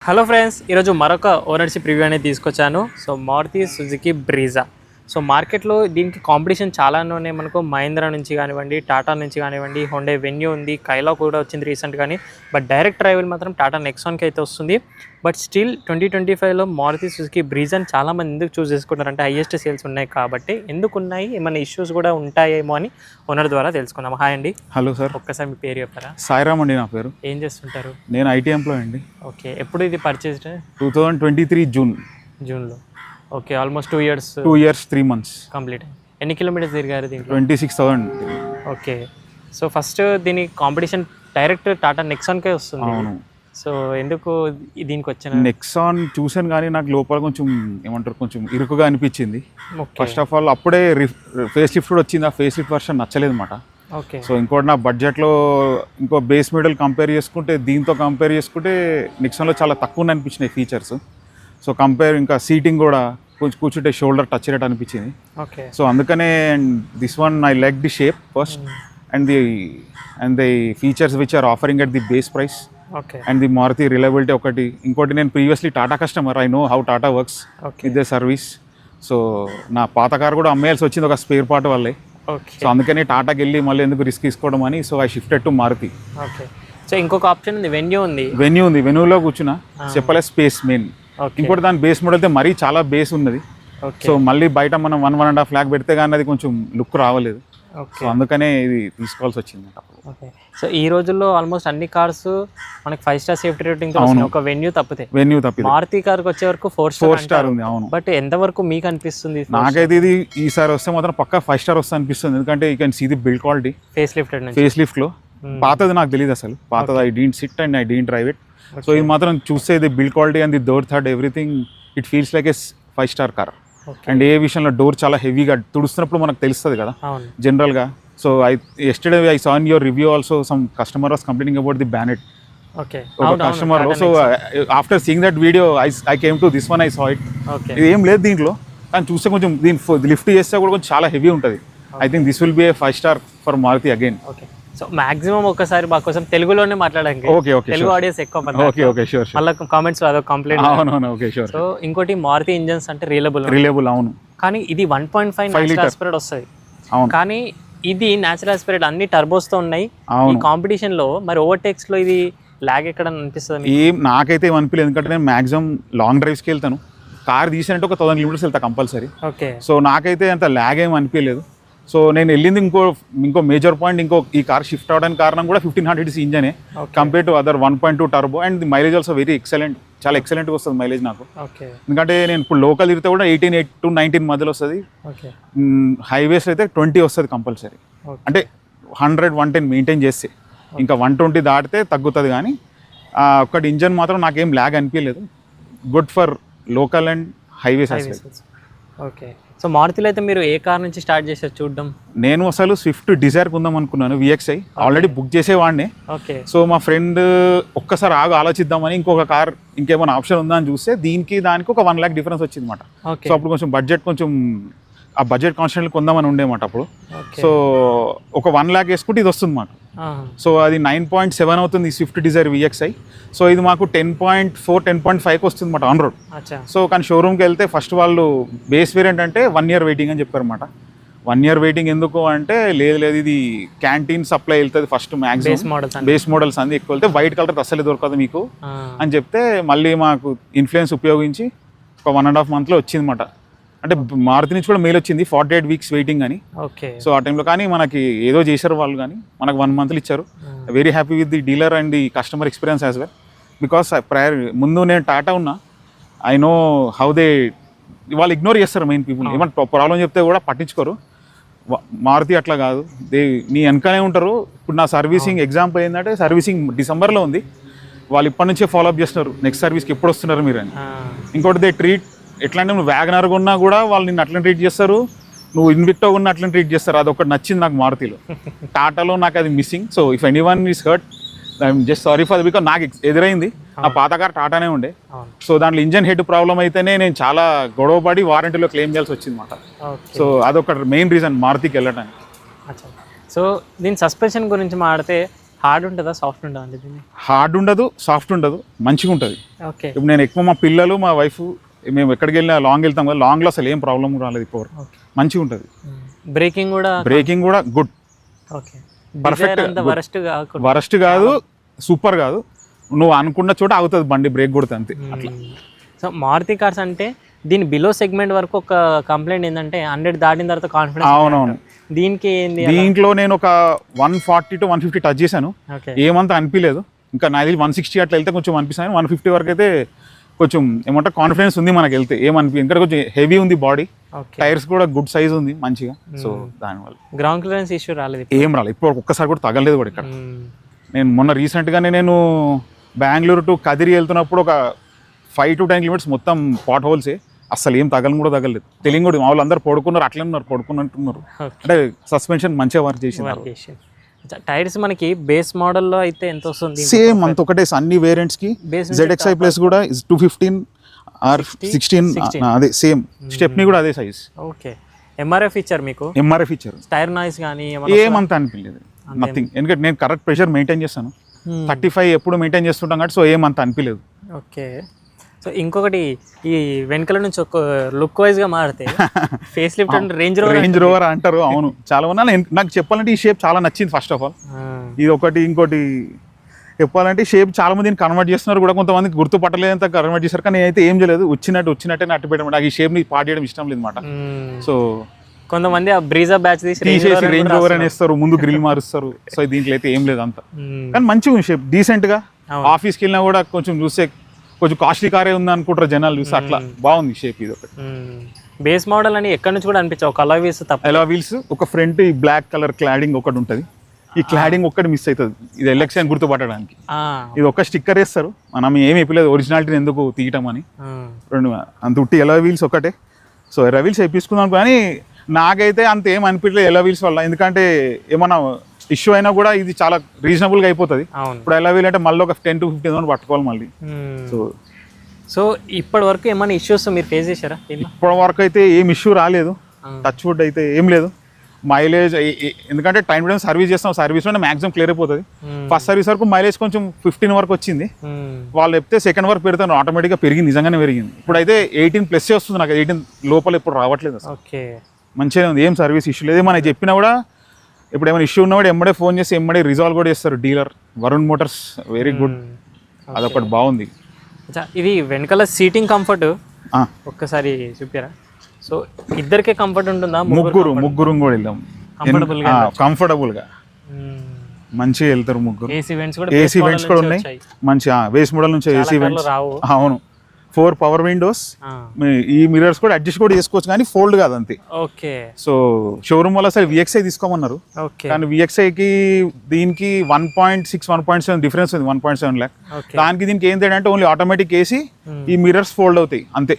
Hello friends, ఈరోజు మరొక ownership review అనేది తీసుకొచ్చాను. So Maruti Suzuki Brezza. So మార్కెట్లో దీనికి కాంపిటీషన్ చాలానే ఉన్నాయి. మనకు మహీంద్రా నుంచి కానివ్వండి, టాటా నుంచి కానివ్వండి, హోండా వెన్యూ ఉంది, కైలా కూడా వచ్చింది రీసెంట్గాని. బట్ డైరెక్ట్ రైవల్ మాత్రం టాటా నెక్సాన్కి అయితే వస్తుంది. బట్ స్టిల్ 2025లో మారుతి సుజుకి బ్రీజాని చాలామంది ఎందుకు చూస్ చేసుకుంటారంటే హైయెస్ట్ సేల్స్ ఉన్నాయి కాబట్టి. ఎందుకు ఉన్నాయి, ఏమైనా ఇష్యూస్ కూడా ఉంటాయేమో అని ఓనర్ ద్వారా తెలుసుకుందాం. హాయ్ అండి. Hello sir. ఒక్కసారి మీ పేరు చెప్పారా? సాయిరామ్ అండి నా పేరు. ఏం చేస్తుంటారు? నేను ఐటీ ఎంప్లాయ్ అండి. ఓకే, ఎప్పుడు ఇది పర్చేస్డ్? 2023 జూన్లో. Okay, almost 2 years 2 years 3 months complete. ఎన్ని కిలోమీటర్స్ తిరిగారు దీంట్లో? 26,000. ఓకే, సో ఫస్ట్ దీని కాంపిటీషన్ డైరెక్ట్ టాటా నెక్సాన్కే వస్తుంది. అవును. సో ఎందుకు దీనికి వచ్చిన? నెక్సాన్ చూసాను కానీ నాకు లోపల కొంచెం ఏమంటారు, కొంచెం ఇరుకుగా అనిపించింది. ఓకే, ఫస్ట్ ఆఫ్ ఆల్ అప్పుడే ఫేస్ లిఫ్ట్ కూడా వచ్చింది. ఆ ఫేస్ లిఫ్ట్ వర్షన్ నచ్చలేదు అనమాట. ఓకే, సో ఇంకోటి నా బడ్జెట్లో ఇంకో బేస్ మోడల్ కంపేర్ చేసుకుంటే దీంతో కంపేర్ చేసుకుంటే నెక్సాన్లో చాలా తక్కువ అనిపించినాయి ఫీచర్స్. సో ఇంకా సీటింగ్ కూడా కొంచెం కూర్చుంటే షోల్డర్ టచ్ రేట్ అనిపించింది. ఓకే, సో అందుకనే this one I like the shape first and the features which are offering at the base price okay, and the Maruti reliability ఒకటి. ఇంకోటి నేను previously Tata customer, I know how Tata works with the service. So నా పాత car కూడా అమ్మేయాల్సి వచ్చింది ఒక spare part వల్లే. ఓకే, సో అందుకని టాటాకి వెళ్ళి మళ్ళీ ఎందుకు రిస్క్ తీసుకోవడం అని so I shifted to Maruti. Okay, so ఇంకొక ఆప్షన్ ఉంది, వెన్యూ ఉంది. వెన్యూలో కూర్చున్నా చెప్పలే స్పేస్ మెయిన్. ఇంకోటి దాని బేస్ మోడల్ అయితే మరీ చాలా బేస్ ఉన్నది. సో మళ్ళీ బయట మనం 1.5 lakh పెడితే కానీ అది కొంచెం లుక్ రావలేదు. సో అందుకనే ఇది తీసుకోవాల్సి వచ్చింది. ఓకే, సో ఈ రోజుల్లో ఆల్మోస్ట్ అన్ని కార్స్ మనకి 5 star సేఫ్టీ రేటింగ్ ఒక వెన్యూ తప్పితే మారుతి కార్కి వచ్చే వరకు 4 star ఉంది. అవును, బట్ ఎంతవరకు మీకు అనిపిస్తుంది? నాకైతే ఇది ఈసారి వస్తే మాత్రం పక్కా 5 star వస్తే అనిపిస్తుంది. ఎందుకంటే you can see the build quality facelift లో. పాతది నాకు తెలియదు అసలు, పాతది I didn't sit and I didn't drive it. So ఇది మాత్రం చూస్తే the build quality and the door థర్డ్ everything it feels like a 5 star car. And ఏ విషయంలో డోర్ చాలా హెవీగా తుడుస్తున్నప్పుడు మనకు తెలుస్తుంది కదా జనరల్గా. So yesterday I saw in your review also some customer was complaining about the bonnet. ఒక customer. So after seeing that video I came to this one, I saw it. ఇది ఏం లేదు దీంట్లో, కానీ చూస్తే కొంచెం దీని లిఫ్ట్ చేస్తే కూడా కొంచెం చాలా హెవీ ఉంటుంది. I think this will be a 5 star for Maruti again. So maximum ఒకసారి మా కోసం తెలుగులోనే మాట్లాడండి. తెలుగు ఆడియన్స్ ఎక్కువ. మళ్ళీ కామెంట్స్ అదొక కంప్లైంట్. సో ఇంకోటి మారుతి ఇంజన్స్ అంటే రిలయబుల్. అవును, కానీ ఇది 1.5 న్యాచురల్ ఆస్పిరేట్ వస్తుంది. కానీ ఇది న్యాచురల్ ఆస్పిరేట్ అన్ని టర్బోస్ తో ఉన్నాయి. ఈ కాంపిటీషన్ లో మరి ఓవర్టేక్స్ లో ఇది లాగ్ ఎక్కడ అనిపిస్తుంది? నాకైతే ఏమనిపించలేదు, ఎందుకంటే నేను మాక్సిమం లాంగ్ డ్రైవ్స్కి వెళ్తాను. కార్ తీసినట్టు ఒక 1000 kilometers వెళ్తా కంపల్సరీ. ఓకే, సో నాకైతే అంత లాగ్ ఏమి అనిపించలేదు. సో నేను వెళ్ళింది ఇంకో మేజర్ పాయింట్, ఈ కార్ షిఫ్ట్ అవడానికి కారణం కూడా 1500 ఇంజనే compare to other 1.2 turbo. And the mileage also very excellent, చాలా ఎక్సలెంట్గా వస్తుంది మైలేజ్ నాకు. ఎందుకంటే నేను ఇప్పుడు లోకల్ తిరిగితే కూడా 18 to 19 మధ్యలో వస్తుంది. హైవేస్ అయితే 20 వస్తుంది కంపల్సరీ. అంటే 100-110 మెయింటైన్ చేస్తే, ఇంకా 120 దాటితే తగ్గుతుంది. కానీ ఒక్కటి ఇంజన్ మాత్రం నాకేం ల్యాగ్ అనిపించలేదు. Good for local and highways అసలు. ఓకే, సో మారుతిలో అయితే మీరు ఏ కార్ నుంచి స్టార్ట్ చేశారు చూడడం? నేను అసలు స్విఫ్ట్ డిజైర్ కొందాం అనుకున్నాను, VXI ఆల్రెడీ బుక్ చేసేవాడిని. ఓకే, సో మా ఫ్రెండ్ ఒక్కసారి ఆలోచిద్దామని ఇంకొక కార్ ఇంకేమైనా ఆప్షన్ ఉందా అని చూస్తే దానికి ఒక 1 lakh డిఫరెన్స్ వచ్చింది అనమాట. సో అప్పుడు కొంచెం బడ్జెట్ కాన్స్టెంట్ కొందామని ఉండేమాట అప్పుడు. సో ఒక 1 lakh వేసుకుంటే ఇది వస్తుంది మాకు. సో అది 9.7 అవుతుంది స్విఫ్ట్ డిజైర్ VXI. సో ఇది మాకు 10.5 వస్తుంది అన్నమాట ఆన్ రోడ్. సో కానీ షోరూమ్కి వెళ్తే ఫస్ట్ వాళ్ళు బేస్ వేరియంట్ అంటే 1 year వెయిటింగ్ అని చెప్పారు అన్నమాట. 1 year వెయిటింగ్ ఎందుకు అంటే లేదు ఇది క్యాంటీన్ సప్లై వెళ్తుంది ఫస్ట్ మ్యాక్సిమం బేస్ మోడల్స్ అంది ఎక్కువ వెళ్తే వైట్ కలర్ అసలే దొరకదు మీకు అని చెప్తే మళ్ళీ మాకు ఇన్ఫ్లుయెన్స్ ఉపయోగించి ఒక 1.5 monthలో వచ్చింది అన్నమాట. అంటే మారుతి నుంచి కూడా మెయిల్ వచ్చింది 48 weeks వెయిటింగ్ అని. సో ఆ టైంలో కానీ మనకి ఏదో చేశారు వాళ్ళు, కానీ మనకు 1 month ఇచ్చారు. Very happy with the dealer and the customer experience as well. Because ముందు నేను టాటా ఉన్నా, ఐ నో హౌ దే వాళ్ళు ఇగ్నోర్ చేస్తారు మెయిన్ పీపుల్. ఏమంటే ప్రాబ్లం చెప్తే కూడా పట్టించుకోరు. మారుతి అట్లా కాదు, నీ వెనకనే ఉంటారు. ఇప్పుడు నా సర్వీసింగ్ ఎగ్జాంపుల్ ఏంటంటే సర్వీసింగ్ డిసెంబర్లో ఉంది, వాళ్ళు ఇప్పటి నుంచే ఫాలోఅప్ చేస్తున్నారు నెక్స్ట్ సర్వీస్కి ఎప్పుడు వస్తున్నారు మీరు అని. ఇంకోటి దే ట్రీట్ ఎట్లా అంటే నువ్వు వ్యాగనర్ ఉన్నా కూడా వాళ్ళు నిన్ను అట్లా ట్రీట్ చేస్తారు, నువ్వు ఇన్విక్టో ఉన్నా అట్లా ట్రీట్ చేస్తారు. అది ఒకటి నచ్చింది నాకు మారుతిలో. టాటాలో నాకు అది missing. So if anyone is hurt I'm just sorry for because నాకు ఎదురైంది. ఆ పాత కార్ టాటానే ఉండే. సో దాంట్లో ఇంజన్ హెడ్ ప్రాబ్లం అయితేనే నేను చాలా గొడవపడి వారంటీలో క్లెయిమ్ చేయాల్సి వచ్చింది అన్నమాట. సో అదొక మెయిన్ రీజన్ మారుతికి వెళ్ళడానికి. సో దీని సస్పెన్షన్ గురించి మాట్లాడితే హార్డ్ ఉంటుందా సాఫ్ట్ ఉంటుందా అండి దీన్ని? హార్డ్ ఉండదు, సాఫ్ట్ ఉండదు, మంచిగా ఉంటుంది. ఓకే. ఇప్పుడు నేను ఎక్కువ మా పిల్లలు మా వైఫ్ మేము ఎక్కడికి వెళ్ళినా లాంగ్ వెళ్తాం కదా, లాంగ్లో అసలు ఏం ప్రాబ్లం రాలేదు ఇప్పుడు. మంచిగా ఉంటుంది. బ్రేకింగ్ కూడా గుడ్. ఓకే. పర్ఫెక్ట్. వరస్ట్ కాదు, సూపర్ కాదు, నువ్వు అనుకున్న చోట ఆగుతుంది బండి, బ్రేక్ కొడితే అంతే అట్లా. సో మారుతి కార్స్ అంటే దీని బిలో సెగ్మెంట్ వరకు ఒక కంప్లైంట్ ఏంటంటే 100 దాటిన తర్వాత కాన్ఫిడెన్స్. అవునవును. దీనికి ఏంది? దీంట్లో నేను ఒక 140 to 150 టచ్ చేశాను, ఏమంతా అనిపించలేదు. ఇంకా నాది 160 అట్లా వెళ్తే కొంచెం అనిపిస్తాను. 150 వరకు అయితే కొంచెం ఏమంటే కాన్ఫిడెన్స్ ఉంది మనకి వెళ్తే, ఏమనిపి ఇంకా కొంచెం హెవీ ఉంది బాడీ, టైర్స్ కూడా గుడ్ సైజ్ ఉంది మంచిగా. సో దానివల్ల గ్రౌండ్ క్లియరెన్స్ ఇష్యూ రాలేదు, ఏం రాలేదు ఇప్పుడు ఒక్కసారి కూడా తగలేదు కూడా ఇక్కడ. నేను మొన్న రీసెంట్గానే నేను బెంగళూరు టు కదిరి వెళ్తున్నప్పుడు ఒక 5 to 10 kilometers మొత్తం పాట్ హోల్సే, అసలు ఏం కూడా తగలేదు. తెలియదు కూడా మా వాళ్ళు అందరు పడుకున్నారు, అట్లే ఉన్నారు, పడుకున్నట్టున్నారు. అంటే సస్పెన్షన్ మంచిగా వర్క్ చేసినారు. టైర్స్ మనకి బేస్ మోడల్లో అయితే ఎంత వస్తుంది? సేమ్ అంత ఒకటే అన్ని వేరియంట్స్ కి. ZXi ప్లస్ కూడా 215 or 16 అదే సేమ్. స్టెప్నీ కూడా అదే సైజ్. ఓకే. ఎంఆర్ఎఫ్ ఇచ్చారు మీకు? ఎంఆర్ఎఫ్ ఇచ్చారు. టైర్ నాయిస్ కానీ ఏమంత అనిపించలేదు, నథింగ్. ఎందుకంటే నేను కరెక్ట్ ప్రెషర్ మెయింటైన్ చేస్తాను, 35 ఎప్పుడు మెయింటైన్ చేస్తుంటాం కాబట్టి, సో ఏమంత అనిపించలేదు. ఓకే. సో ఇంకొకటి, ఈ వెనకల నుంచి ఒక లుక్ వైజ్ గా మారితే face lift and range rover అంటారు. అవును, చాలా ఉన్నా. నాకు చెప్పాలంటే ఈ షేప్ చాలా నచ్చింది. ఫస్ట్ ఆఫ్ ఆల్ ఇది ఒకటి. ఇంకోటి చెప్పాలంటే షేప్ చాలా మంది కన్వర్ట్ చేస్తున్నారు కూడా, కొంతమందికి గుర్తుపట్టలేదంత కన్వర్ట్ చేశారు. కానీ నేనైతే ఏం చేయలేదు, వచ్చినట్టే నట్టు పెట్టడం. నాకు ఈ షేప్ ని పాటు చేయడం ఇష్టం లేదు అనమాట. సో కొంతమంది ఆ బ్రీజా బ్యాచ్ తీసేసి రేంజ్ రోవర్ అని ఇస్తారు, ముందు గ్రిల్ మారుస్తారు. సో దీంట్లో అయితే ఏం లేదు అంత. కానీ మంచిగా ఉంది షేప్, డీసెంట్ గా. ఆఫీస్కి వెళ్ళినా కూడా కొంచెం చూస్తే కొంచెం కాస్ట్లీ కారే ఉంది అనుకుంటారు జనాలు చూస్తే, అట్లా బాగుంది షేప్. ఇది ఒకటి బేస్ మోడల్ అని ఎక్కడి నుంచి కూడా అనిపించావు. ఒక అలా వీల్స్ తప్ప, అలా వీల్స్ ఒక ఫ్రంట్ ఈ బ్లాక్ కలర్ క్లాడింగ్ ఒకటి ఉంటుంది. ఈ క్లాడింగ్ ఒక్కటి మిస్ అవుతుంది, ఇది ఎలక్షన్ గుర్తుపట్టడానికి. ఇది ఒక స్టిక్కర్ వేస్తారు, మనం ఏమి వేయలేదు, ఒరిజినాలిటీని ఎందుకు తీయటం అని. రెండు అంత ఉట్టి ఎలా వీల్స్ ఒకటే. సో ఎలా వీల్స్ వేయించుకుందాం, కానీ నాకైతే అంత ఏం అనిపించలేదు ఎలా వీల్స్ వల్ల. ఎందుకంటే ఏమన్నా ఇష్యూ అయినా కూడా ఇది చాలా రీజనబుల్ గా అయిపోతుంది. ఇప్పుడు ఎలా వీల్ అంటే మళ్ళీ ఒక 10 to 15 పట్టుకోవాలి మళ్ళీ. సో ఇప్పటి వరకు ఏమైనా ఇష్యూస్ మీరు ఫేస్ చేశారా? ఇప్పటి వరకు అయితే ఏం ఇష్యూ రాలేదు, టచ్ వుడ్ అయితే ఏం లేదు. మైలేజ్ ఎందుకంటే టైం టు టైం సర్వీస్ చేస్తాం, సర్వీస్లోనే మాక్సిమం క్లియర్ అయిపోతుంది. ఫస్ట్ సర్వీస్ వరకు మైలేజ్ కొంచెం 15 వరకు వచ్చింది, వాళ్ళు చెప్తే సెకండ్ వరకు పెడతాను, ఆటోమేటిక్గా పెరిగింది, నిజంగానే పెరిగింది. ఇప్పుడు అయితే 18+ వస్తుంది నాకు, 18 లోపల ఇప్పుడు రావట్లేదు. ఓకే, మంచిగా ఉంది, ఏం సర్వీస్ ఇష్యూ లేదు. మనం చెప్పినా కూడా ఇప్పుడు ఏమైనా ఇష్యూ ఉన్నా కూడా ఎమ్మడే ఫోన్ చేసి ఎమ్మడే రిజాల్వ్ కూడా చేస్తారు dealer. Varun Motors very good, అదొకటి బాగుంది. ఇది వెనకాల సీటింగ్ కంఫర్ట్ ఒక్కసారి చూపారా? సో ఇద్దరికే కంఫర్ట్ ఉంటుందా? ముగ్గురు కూడా వెళ్దాం కంఫర్టబుల్ గా, మంచిగా వెళ్తారు ముగ్గురు. ఏసీ వెంట్స్ కూడా ఉన్నాయి మంచి, బేస్ మోడల్ నుంచి ఏసీ వెంట్స్. అవును, 4 పవర్ విండోస్. ఈ మిరర్స్ కూడా అడ్జస్ట్ కూడా చేసుకోవచ్చు, కానీ ఫోల్డ్ కాదు అంతే. ఓకే. సో షోరూమ్ వల్ల అసలు VXi తీసుకోమన్నారు, కానీ VXiకి దీనికి 1.6 1.7 డిఫరెన్స్ ఉంది, 1.7 lakh. దానికి దీనికి ఏం తేడా అంటే ఓన్లీ ఆటోమేటిక్ ఏసీ, ఈ మిరర్స్ ఫోల్డ్ అవుతాయి అంతే.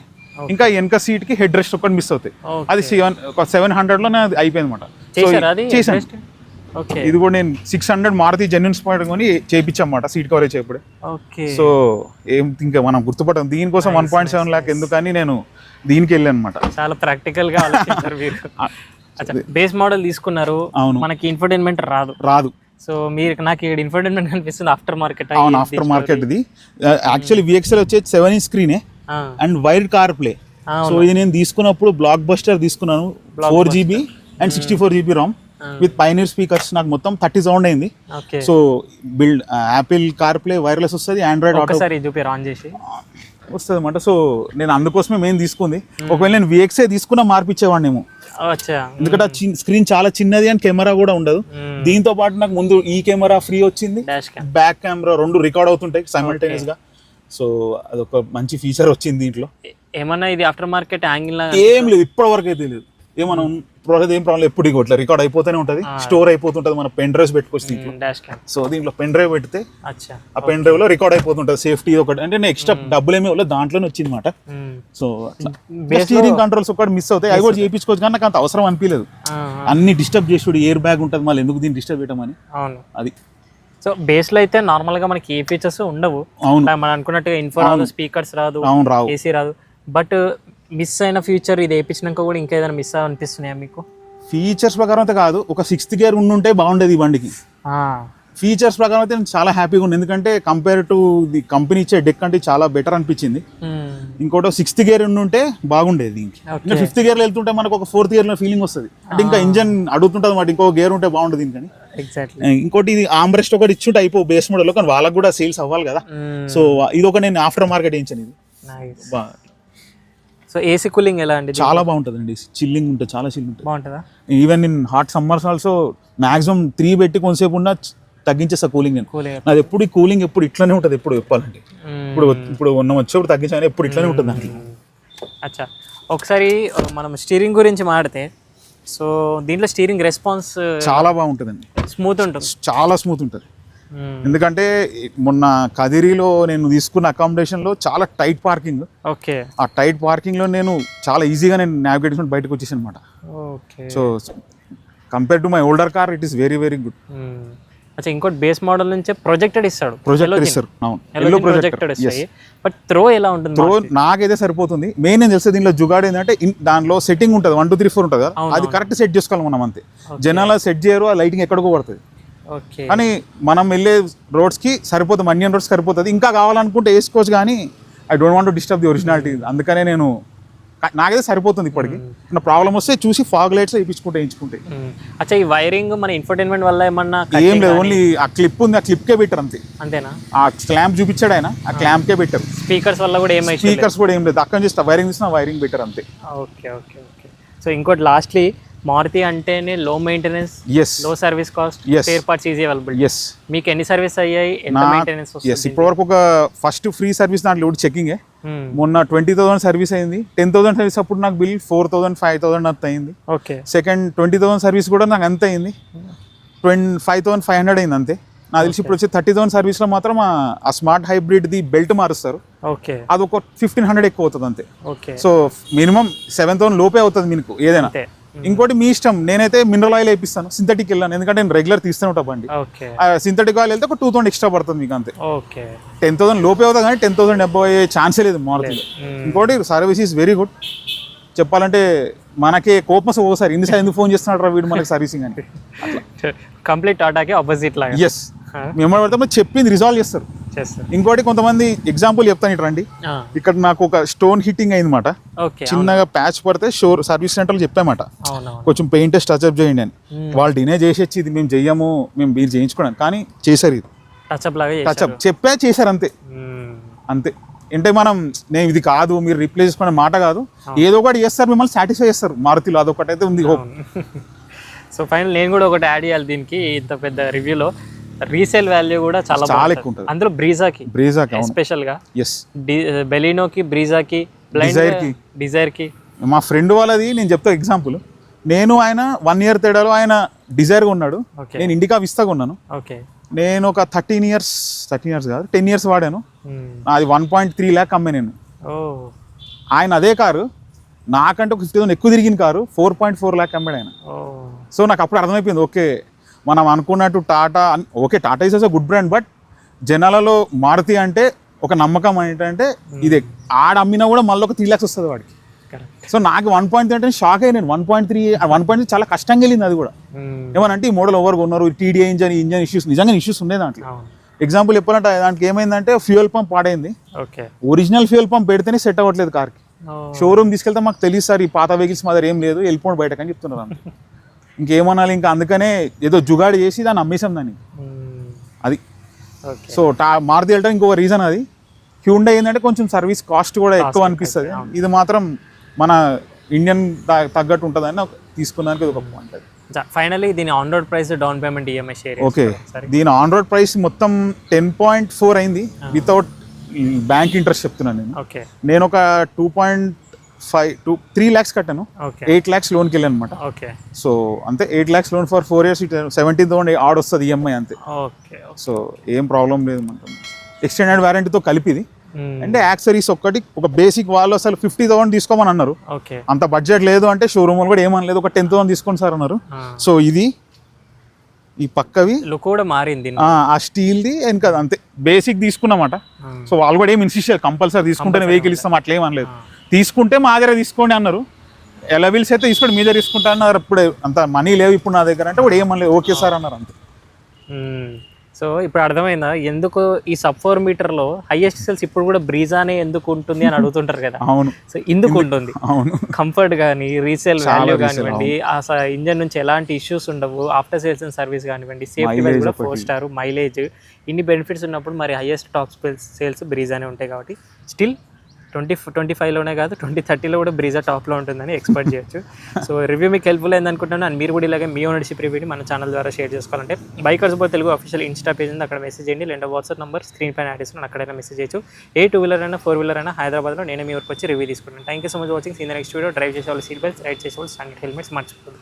ఇంకా వెనక సీట్ కి హెడ్ రెస్ట్ ఒకటి మిస్ అవుతాయి, అది 700 అయిపోయింది అనమాట. చేశాను. ఇది కూడా నేను 600 మారుతి జెన్యూన్ స్పాట్ కొని చేయించామాట సీట్ కవరేజ్ చేయప్పుడు. సో ఏం ఇంకా మనం గుర్తుపట్టాం, దీనికోసం 1.7 lakh ఎందుకని నేను దీనికి వెళ్ళాను అనమాట. చాలా ప్రాక్టికల్ గా ఆలోచించారు మీరు. బేస్ మోడల్ తీసుకున్నారు, మనకి ఇన్ఫోటైన్మెంట్ రాదు. సో మీరు నాకు ఇక్కడ ఇన్ఫోటైన్మెంట్ కనిపిస్తుంది ఆఫ్టర్ మార్కెట్. అవును, ఆఫ్టర్ మార్కెట్. ఇది యాక్చువల్లీ VXL వచ్చేది 7-inch స్క్రీనే and wide car play. So ఇది నేను తీసుకున్నప్పుడు బ్లాక్ బస్టర్ తీసుకున్నాను, 4GB and 64GB ROM with Pioneer speakers. నాకు మొత్తం 30 సౌండ్ అయింది. So build Apple car play wireless వస్తుంది, ఆండ్రాయిడ్ ఆటో వస్తుంది అనమాట. సో నేను అందుకోసమే మెయిన్ తీసుకుంది. ఒకవేళ నేను VXi తీసుకున్నా మార్పిచ్చేవాడినేమో, ఎందుకంటే స్క్రీన్ చాలా చిన్నది అండ్ కెమెరా కూడా ఉండదు. దీంతో పాటు నాకు ముందు ఈ కెమెరా ఫ్రీ వచ్చింది, బ్యాక్ కెమెరా 2 రికార్డ్ అవుతుంటాయి సైమల్టేనియస్ గా. సో అదొక మంచి ఫీచర్ వచ్చింది దీంట్లో. ఏమన్నా ఇది ఆఫ్టర్ మార్కెట్ యాంగిల్ ఏం లేదు ఇప్పటి వరకు అయితే లేదు. ఏమన్నా ఏం ప్రాబ్లం, ఎప్పుడు ఇట్లా రికార్డ్ అయిపోతూనే ఉంటుంది, స్టోర్ అయిపోతుంటది. మన పెన్ డ్రైవ్స్ పెట్టుకోవచ్చు దీంట్లో. సో దీంట్లో పెన్ డ్రైవ్ పెడితే ఆ పెన్ డ్రైవ్ లో రికార్డ్ అయిపోతుంటది. సేఫ్టీ ఒకటి అంటే ఎక్స్ట్రా డబ్బులు ఏమి దాంట్లోనే వచ్చింది అనమాట. సో స్టీరింగ్ కంట్రోల్స్ ఒకటి మిస్ అవుతాయి, అవి కూడా చేయించుకోవచ్చు, కానీ నాకు అంత అవసరం అనిపించలేదు. అన్ని డిస్టర్బ్ చేసి ఎయిర్ బ్యాగ్ ఉంటుంది, మళ్ళీ ఎందుకు దీన్ని డిస్టర్బ్ చేయడం అని. అది సో బేస్ లో అయితే నార్మల్ గా మనకి ఏ ఫీచర్స్ ఉండవు. మనం అనుకున్నట్టుగా ఇన్ఫో రాదు, స్పీకర్స్ రాదు, ఏసీ రాదు. బట్ మిస్ అయిన ఫ్యూచర్ ఇది వేయించినాక కూడా ఇంకా ఏదైనా మిస్ అనిపిస్తున్నాయా మీకు? ఫీచర్స్ ప్రకారం అయితే కాదు, ఒక 6th గేర్ ఉండుంటే బాగుండేది ఈ బండికి. ఫీచర్స్ ప్రకారం అయితే నేను చాలా హ్యాపీగా ఉంది, ఎందుకంటే కంపేర్ టు ది కంపెనీ ఇచ్చే డెక్ అంటే చాలా బెటర్ అనిపించింది. ఇంకోటి 6th గేర్ ఉంటే బాగుండేది దీనికి. ఇంకా 5th గేర్లో వెళ్తుంటే మనకు ఒక 4th గేర్లో ఫీలింగ్ వస్తుంది, అంటే ఇంకా ఇంజన్ అడుగుతుంటుంది అన్నమాట, ఇంకో గేర్ ఉంటే బాగుంటుంది దీనికని. ఇంకోటి ఇది ఆమ్రెస్ట్ ఒకటి ఇచ్చుంటే అయిపో బేస్ మోడల్లో, కానీ వాళ్ళకి కూడా సేల్స్ అవ్వాలి కదా. సో ఇది ఒక నేను ఆఫ్టర్ మార్కెట్ వేయించాను ఇది. సో ఏసీ కూలింగ్ ఎలా అండి? చాలా బాగుంటుందండి, చిల్లింగ్ ఉంటుంది, చాలా చిల్లింగ్ ఉంటుంది. బాగుంటుందా? Even in hot summers also maximum 3 పెట్టి కొంతసేపు ఉన్న తగ్గించేస్తా కూలింగ్. నేను నాది ఎప్పుడు ఈ కూలింగ్ ఎప్పుడు ఇట్లానే ఉంటుంది, ఎప్పుడు చెప్పాలంటే ఇప్పుడు ఉన్న వచ్చేప్పుడు తగ్గించాను, ఎప్పుడు ఇట్లానే ఉంటుంది దాంట్లో. అచ్చా, ఒకసారి మనం స్టీరింగ్ గురించి మాట్లాడితే, సో దీంట్లో స్టీరింగ్ రెస్పాన్స్ చాలా బాగుంటుందండి, స్మూత్ ఉంటుంది, చాలా స్మూత్ ఉంటుంది. ఎందుకంటే మొన్న కదిరిలో నేను తీసుకున్న అకామిడేషన్లో చాలా టైట్ పార్కింగ్. ఓకే. ఆ టైట్ పార్కింగ్లో నేను చాలా ఈజీగా నేను నావిగేట్ చేసుకుని బయటకు వచ్చేసాను అనమాట. So compare to my older car it is very very good. అచ్చా, ఇంకోటి బేస్ మోడల్ నుంచి ప్రొజెక్టర్ ఇస్తాడు, ప్రొజెక్టర్ ఇస్తారు. అవును, ప్రొజెక్టర్ ఇస్తాయి. బట్ త్రో ఎలా ఉంటుంది? త్రో నాకైతే సరిపోతుంది. మెయిన్ నేను తెలిసే దీనిలో జుగాడు ఏంటంటే దానిలో సెట్టింగ్ ఉంటుంది, 1 2 3 4 ఉంటుంది కదా, అది కరెక్ట్ సెట్ చేసుకోవాలి మనం అంతే. జనాలు సెట్ చేయరు, ఆ లైటింగ్ ఎక్కడికో పడుతుంది. కానీ మనం వెళ్ళే రోడ్స్కి సరిపోతుంది, మన్యన్ రోడ్స్ సరిపోతుంది. ఇంకా కావాలనుకుంటే వేసుకోవచ్చు, కానీ I don't want to disturb the originality. అందుకనే నేను నాకైతే సరిపోతుంది ఇప్పటికి. నా ప్రాబ్లం వస్తే చూసి ఫాగ్ లైట్స్ వేయించుకుంటే. అచ్చా, ఈ వైరింగ్ మన ఇన్ఫర్టైన్మెంట్ వల్ల ఏమన్నా? ఏం లేదు, ఓన్లీ ఆ క్లిప్ ఉంది, ఆ క్లిప్కే పెట్టారు అంతే. అంతేనా? ఆ క్లాంప్ చూపించాడు ఆయన, ఆ క్లాంప్కే పెట్టారు. స్పీకర్స్ వల్ల కూడా ఏమై? స్పీకర్స్ కూడా ఏం లేదు, అక్కడ చూస్తే వైరింగ్ చూసిన వైరింగ్ పెట్టారు అంతే. Okay okay okay. సో ఇంకోటి లాస్ట్లీ, మారుతి అంటేనే లో మెయింటెనెన్స్, లో service cost, spare parts easy available. మీకు ఎన్ని సర్వీస్ అయ్యాయి, ఎంత మెయింటెనెన్స్ వస్తుంది? ఇప్పటివరకు ఒక ఫస్ట్ ఫ్రీ సర్వీస్ దాంట్లో చెకింగ్. మొన్న 20,000 సర్వీస్ అయింది. 10,000 సర్వీస్ అప్పుడు నాకు బిల్ 4,000 5,000 అంత అయింది. ఓకే. సెకండ్ 20,000 సర్వీస్ కూడా నాకు అంత అయింది, 5,500 అయింది అంతే. నాకు తెలిసి ఇప్పుడు వచ్చి 30,000 సర్వీస్లో మాత్రం ఆ స్మార్ట్ హైబ్రిడ్ ది బెల్ట్ మారుస్తారు. ఓకే. అది ఒక 1,500 ఎక్కువ అవుతుంది అంతే. ఓకే. సో మినిమం 7,000 లోపే అవుతుంది మీకు ఏదైనా. ఇంకోటి మీ ఇష్టం, నేనైతే మినరల్ ఆయిల్ వేపిస్తాను, సింథటిక్ వెళ్ళాను, ఎందుకంటే నేను రెగ్యులర్ తీస్తూనే ఉంటా బండి. సింథటిక్ ఆయిల్ వెళ్తే ఒక 2,000 ఎక్స్ట్రా పడుతుంది మీకు అంతే. 10,000 లోపే అవుతుంది, కానీ 10,000 డబ్బు అయ్యే ఛాన్సే లేదు మారుతిలో. ఇంకోటి సర్వీస్ ఈజ్ వెరీ గుడ్. చెప్పాలంటే మనకి కోపం ఒకసారి ఇన్నిసార్లు ఎందుకు ఫోన్ చేస్తున్నాడు వీడు మనకి సర్వీసింగ్ అంటే. కంప్లీట్ టాటాకి ఆపోజిట్ లాగా. ఎస్, మేము పడితే చెప్పింది రిజాల్వ్ చేస్తారు. ఇంకోటి కొంతమంది ఎగ్జాంపుల్ చెప్తాను ఇట్రండి. ఇక్కడ నాకు ఒక స్టోన్ హిట్టింగ్ అయిందన్నమాట, చిన్నగా ప్యాచ్ పడితే సర్వీస్ సెంటర్లో చెప్పామాట, కొంచెం పెయింట్ టచ్అప్ చేయండి అని. వాళ్ళు డినే చేసేచ్చి ఇది మేము చెయ్యము, మేము మీరు చేయించుకోవడం, కానీ చేశారు. ఇది టచ్అప్ చెప్పా చేశారు అంతే. అంతే అంటే మనం నేను ఇది కాదు మీరు రిప్లేస్ చేసుకునే మాట కాదు, ఏదో ఒకటి చేస్తారు, మిమ్మల్ని సాటిస్ఫై చేస్తారు. మారుతిలో అదొకటి అయితే ఉంది హోప్. సో ఫైనల్ నేను కూడా ఒకటి యాడ్ చేయాలి దీనికి, ఇంత పెద్ద రివ్యూలో రీసేల్ వాల్యూ కూడా చాలా ఎక్కువ ఉంటుంది అందులో. బ్రీజాకి ఎస్పెషల్ గా, బెలినోకి, బ్రీజాకి, డిజైర్ కి. మా ఫ్రెండ్ వాళ్ళది నేను చెప్తా ఎగ్జాంపుల్. నేను ఆయన 1 year తేడాలో ఆయన డిజైర్ కొన్నాడు, నేను ఇండికా విస్తా కొన్నాను. నేను ఒక 13 years కాదు 10 years వాడాను, అది 1.3 lakh అమ్మే నేను. ఆయన అదే కారు నాకంటే ఒక 50,000 ఎక్కువ తిరిగిన కారు 4.4 lakh అమ్మాడు ఆయన. సో నాకు అప్పుడు అర్థమైపోయింది, ఓకే మనం అనుకున్నట్టు Tata, okay Tata is a good brand, but జనాలలో మారుతి అంటే ఒక నమ్మకం ఏంటంటే ఇది ఆడ అమ్మినా కూడా మళ్ళీ ఒక 3 lakhs వస్తుంది వాడికి. సో నాకు 1.3 అంటే షాక్ అయ్యి నేను 1.3 చాలా కష్టంగా వెళ్ళింది. అది కూడా ఏమనంటే ఈ మోడల్ ఓవర్ కొన్నారు, టీడీఐ ఇంజన్ ఇష్యూస్, నిజంగా ఇష్యూస్ ఉన్నాయి దాంట్లో. ఎగ్జాంపుల్ చెప్పాలంటే దానికి ఏమైందంటే ఫ్యూయల్ పంప్ పాడైంది. ఒరిజినల్ ఫ్యూయల్ పంప్ పెడితేనే సెట్ అవ్వట్లేదు కార్కి. షోరూమ్ తీసుకెళ్తే మాకు తెలియదు సార్ ఈ పాత వెహికల్స్ మా దగ్గర ఏం లేదు, వెళ్ళిపోండి బయటకు అని చెప్తున్నారు అంత. ఇంకేమనాలి ఇంకా, అందుకనే ఏదో జుగాడు చేసి దాన్ని అమ్మేసాం దాన్ని. అది సో మారుతి వెళ్ళడం ఇంకొక రీజన్. అది హ్యూండై ఏంటంటే కొంచెం సర్వీస్ కాస్ట్ కూడా ఎక్కువ అనిపిస్తుంది, ఇది మాత్రం మన ఇండియన్ తగ్గట్టు ఉంటుందని తీసుకున్నానికి ఒక పాయింట్. అది ఫైనల్లీ దీని on road price, down payment, EMI share. Okay, దీని ఆన్ రోడ్ ప్రైస్ మొత్తం 10.4 అయింది వితౌట్ బ్యాంక్ ఇంట్రెస్ట్ చెప్తున్నాను నేను. నేను ఒక 3 lakhs కట్టాను, 8 lakhs లోన్కి వెళ్ళాను అనమాట. సో అంతే, 8 lakhs loan for 4 years 17,000 odd వస్తుంది ఈఎంఐ అంతే. సో ఏం ప్రాబ్లం లేదు మనకు, ఎక్స్టెండెడ్ వారంటీతో కలిపిది. అంటే యాక్సరీస్ ఒక్కటి, ఒక బేసిక్ వాళ్ళు అసలు 50,000 తీసుకోమని అన్నారు, అంత బడ్జెట్ లేదు అంటే షోరూమ్ కూడా ఏమనలేదు, ఒక 10,000 తీసుకోండి సార్ అన్నారు. సో ఇది ఈ పక్కవి లుక్ కూడా మారింది, ఆ స్టీల్ది వెనక అంతే బేసిక్ తీసుకున్నమాట. సో వాళ్ళు కూడా ఏమి ఇన్సిస్ట్ కంపల్సరీ తీసుకుంటేనే వెహికల్ ఇస్తాం అట్లా ఏమనలేదు, తీసుకుంటే మా దగ్గర తీసుకోండి అన్నారు. ఎలవిల్స్ అయితే తీసుకోండి మీ దగ్గర తీసుకుంటా అన్నారు. అప్పుడు అంత మనీ లేవు ఇప్పుడు నా దగ్గర అంటే కూడా ఏమనలేదు, ఓకే సార్ అన్నారు అంతే. సో ఇప్పుడు అర్థమైందా ఎందుకు ఈ సబ్ 4 మీటర్లో హైయెస్ట్ సేల్స్ ఇప్పుడు కూడా బ్రీజానే ఎందుకు ఉంటుంది అని అడుగుతుంటారు కదా. అవును సో ఇందుకు ఉంటుంది, అవును కంఫర్ట్ కానీ రీసేల్ చాలా వాల్యూ resale, కానివ్వండి, ఆ ఇంజన్ నుంచి ఎలాంటి ఇష్యూస్ ఉండవు, ఆఫ్టర్ సేల్స్ అండ్ సర్వీస్ కానివ్వండి, సేఫ్టీ వైజ్ Mileage కూడా ఒకటి. 4 స్టార్, మైలేజ్, ఇన్ని బెనిఫిట్స్ ఉన్నప్పుడు మరి హైయెస్ట్ టాప్ సేల్స్ బ్రీజానే ఉంటాయి. కాబట్టి స్టిల్ 2025లోనే కాదు 2030లో కూడా బ్రీజా టాప్లో ఉంటుందని ఎక్స్పెక్ట్ చేయొచ్చు. సో రివ్యూ మీకు హెల్ప్ఫుల్ అయింది అనుకుంటున్నాను. అండ్ మీరు కూడా ఇలాగే మీ ఓనర్షిప్ రివ్యూని మన ఛానల్ ద్వారా షేర్ చేసుకోవాలంటే బైకర్స్ బో తెలుగు అఫీషియల్ ఇన్స్టా పేజ్ ఉంది, అక్కడ మెసేజ్ చేయండి. లేదా వాట్సాప్ నెంబర్ స్క్రీన్ పైన యాడ్ చేస్తున్నాను, అక్కడైనా మెసేజ్ చేయొచ్చు. ఏ 2 వీలర్ అయినా 4 వీలర్ అయినా హైదరాబాద్లో నేనే మీ ఊరికి వచ్చి రివ్యూ తీసుకుంటాను. Thank you so much watching. See the next video. Drive చేసే వాళ్ళు సీట్ బెల్ట్స్, రైడ్ చేసే వాళ్ళు స్టాండర్డ్ హెల్మెట్స్ మర్చిపోతుంది.